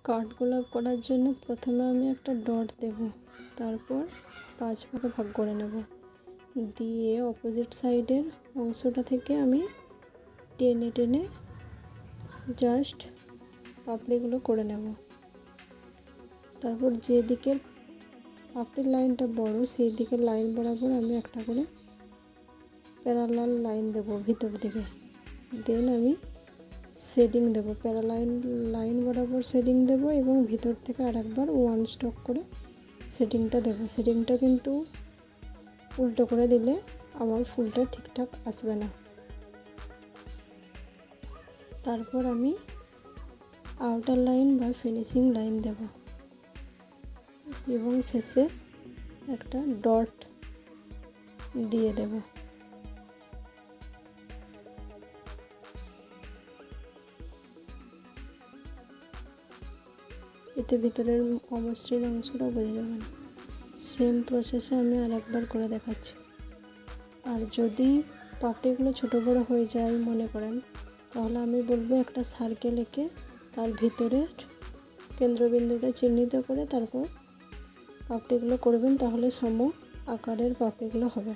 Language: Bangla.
কাঠগোলাপ করার জন্য প্রথমে আমি একটা ডট দেব, তারপর 5 ভাগে ভাগ করে নেব, দিয়ে অপোজিট সাইডের অংশটা থেকে আমি টেনে টেনে জাস্ট পাপড়িগুলো করে নেব। তারপর যে দিকের পাপড়ির লাইনটা বড় সেই দিকের লাইন বরাবর আমি একটা করে প্যারালাল লাইন দেব ভিতর দিকে। দেন আমি শেডিং দেব, প্যারালাল লাইন বরাবর শেডিং দেব এবং ভিতর থেকে আরেকবার 1 স্ট্রোক করে শেডিংটা দেব। শেডিংটা কিন্তু উল্টো করে দিলে আমার ফুলটা ঠিকঠাক আসবে না। তারপর আমি আউটার লাইন বা ফিনিশিং লাইন দেব এবং শেষে একটা ডট দিয়ে দেব। এতে ভিতরের অমসৃণ অংশটা বোঝা যাবে না। সেম প্রসেসে আমি আরেকবার করে দেখাচ্ছি। আর যদি পাপড়িগুলো ছোটো বড়ো হয়ে যায় মনে করেন, তাহলে আমি বলবো একটা সার্কেল এঁকে তার ভিতরে কেন্দ্রবিন্দুটা চিহ্নিত করে তারপর পাপড়িগুলো করবেন, তাহলে সম আকারের পাপড়িগুলো হবে।